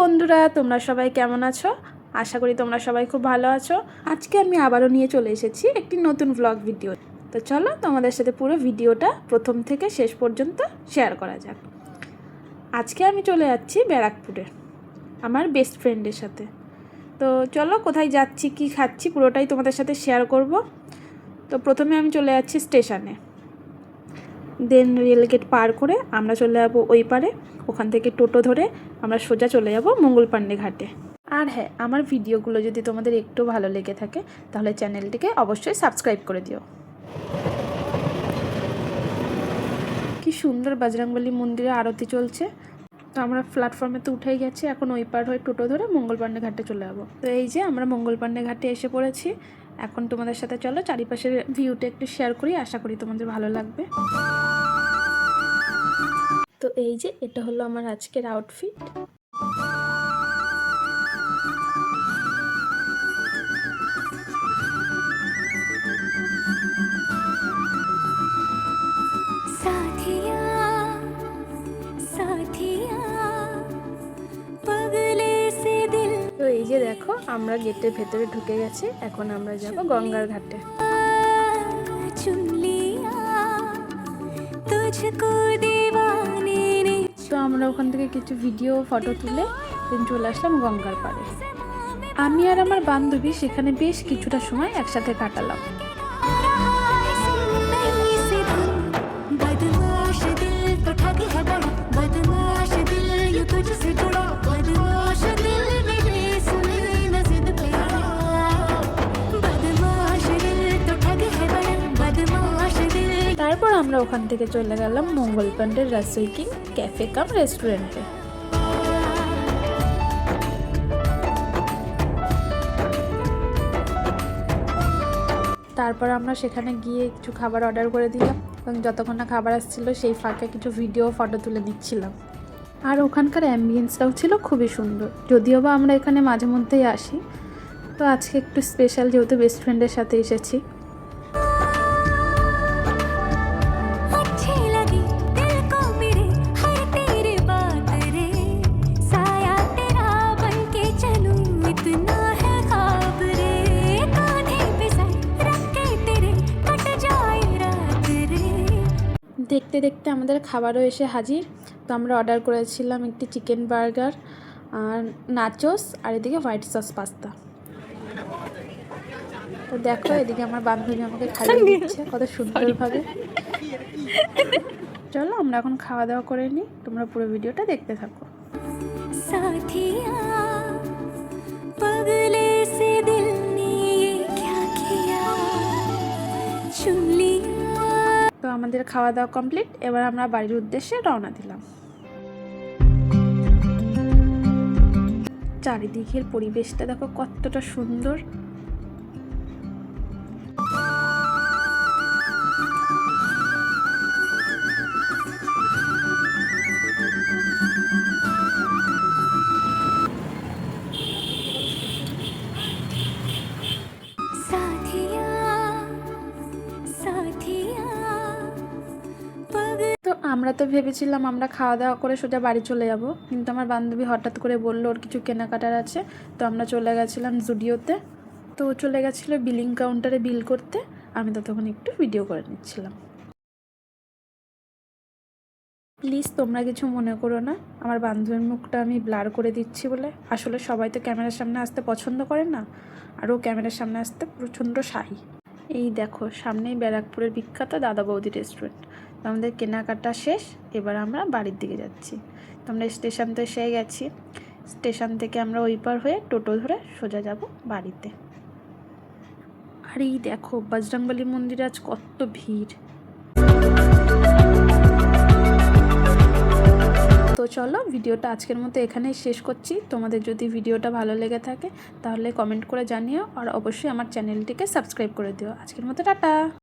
বন্ধুরা, তোমরা সবাই কেমন আছো? আশা করি তোমরা সবাই খুব ভালো আছো। আজকে আমি আবারও নিয়ে চলে এসেছি একটি নতুন ব্লগ ভিডিও। তো চলো তোমাদের সাথে পুরো ভিডিওটা প্রথম থেকে শেষ পর্যন্ত শেয়ার করা যাক। আজকে আমি চলে যাচ্ছি ব্যারাকপুরে আমার বেস্ট ফ্রেন্ডের সাথে। তো চলো কোথায় যাচ্ছি, কি খাচ্ছি পুরোটাই তোমাদের সাথে শেয়ার করব। তো প্রথমে আমি চলে যাচ্ছি স্টেশনে, দেন রেলগেট পার করে আমরা চলে যাবো ওই পারে। ওখান থেকে টোটো ধরে আমরা সোজা চলে যাব মঙ্গলপান্ডে ঘাটে। আর হ্যাঁ, আমার ভিডিওগুলো যদি তোমাদের একটু ভালো লেগে থাকে তাহলে চ্যানেলটিকে অবশ্যই সাবস্ক্রাইব করে দিও। কি সুন্দর বজরংবলী মন্দিরে আরতি চলছে। তো আমরা প্ল্যাটফর্মে তো উঠেই গেছি, এখন ওই পার হয়ে টোটো ধরে মঙ্গলপান্ডে ঘাটে চলে যাবো। তো এই যে আমরা মঙ্গলপান্ডে ঘাটে এসে পড়েছি। এখন তোমাদের সাথে চলো চারিপাশের ভিউটা একটু শেয়ার করি, আশা করি তোমাদের ভালো লাগবে। তো এই যে এটা হলো আমার আজকের আউটফিট। তো এই যে দেখো আমরা গেটের ভেতরে ঢুকে গেছি, এখন আমরা যাব গঙ্গার ঘাটে। তো আমরা ওখান থেকে কিছু ভিডিও ফটো তুলে চলে আসলাম গঙ্গার পাড়ে। আমি আর আমার বান্ধবী সেখানে বেশ কিছুটা সময় একসাথে কাটালাম। তারপর আমরা ওখান থেকে চলে গেলাম মঙ্গলপান্ডের রসোই কিং ক্যাফে কাম রেস্টুরেন্টে। তারপর আমরা সেখানে গিয়ে কিছু খাবার অর্ডার করে দিলাম এবং যতক্ষণ না খাবার আসছিল সেই ফাঁকে কিছু ভিডিও ফটো তুলে নিচ্ছিলাম। আর ওখানকার অ্যাম্বিয়েন্সটাও ছিল খুবই সুন্দর, যদিও বা আমরা এখানে মাঝে মধ্যেই আসি। তো আজকে একটু স্পেশাল, যেহেতু বেস্ট ফ্রেন্ডের সাথে এসেছি। দেখতে দেখতে আমাদের খাবারও এসে হাজির। তো আমরা অর্ডার করেছিলাম একটি চিকেন বার্গার আর নাচোস, আর এদিকে হোয়াইট সস পাস্তা। তো দেখো এদিকে আমার বান্ধবী আমাকে খাইয়ে দিচ্ছে কত সুন্দরভাবে। চলো আমরা এখন খাওয়া দাওয়া করে নিই, তোমরা পুরো ভিডিওটা দেখতে থাকো। তো আমাদের খাওয়া দাওয়া কমপ্লিট, এবার আমরা বাড়ির উদ্দেশ্যে রওনা দিলাম। চারিদিকের পরিবেশটা দেখো কতটা সুন্দর। তো আমরা তো ভেবেছিলাম আমরা খাওয়া দাওয়া করে সোজা বাড়ি চলে যাব, কিন্তু আমার বান্ধবী হঠাৎ করে বললো ওর কিছু কেনাকাটার আছে। তো আমরা চলে গেছিলাম জুডিওতে। তো চলে গেছিলো বিলিং কাউন্টারে বিল করতে, আমি ততক্ষণ একটু ভিডিও করে নিচ্ছিলাম। প্লিজ তোমরা কিছু মনে করো না, আমার বান্ধবীর মুখটা আমি ব্লার করে দিচ্ছি বলে। আসলে সবাই তো ক্যামেরার সামনে আসতে পছন্দ করে না, আর ও ক্যামেরার সামনে আসতে প্রচণ্ড শাহী। এই দেখো সামনেই ব্যারাকপুরের বিখ্যাত দাদা বৌদি রেস্টুরেন্ট। তো আমাদের কেনাকাটা শেষ, এবার আমরা বাড়ির দিকে যাচ্ছি। তো আমরা স্টেশন তো এসে গেছি, স্টেশন থেকে আমরা ওই পার হয়ে টোটো ধরে সোজা যাব বাড়িতে। আর এই দেখো বজরংবলী মন্দিরে আজ কত ভিড়। তো চলো ভিডিওটা আজকের মতো এখানেই শেষ করছি। তোমাদের যদি ভিডিওটা ভালো লেগে থাকে তাহলে কমেন্ট করে জানিও, আর অবশ্যই আমার চ্যানেলটিকে সাবস্ক্রাইব করে দিও। আজকের মতো টাটা।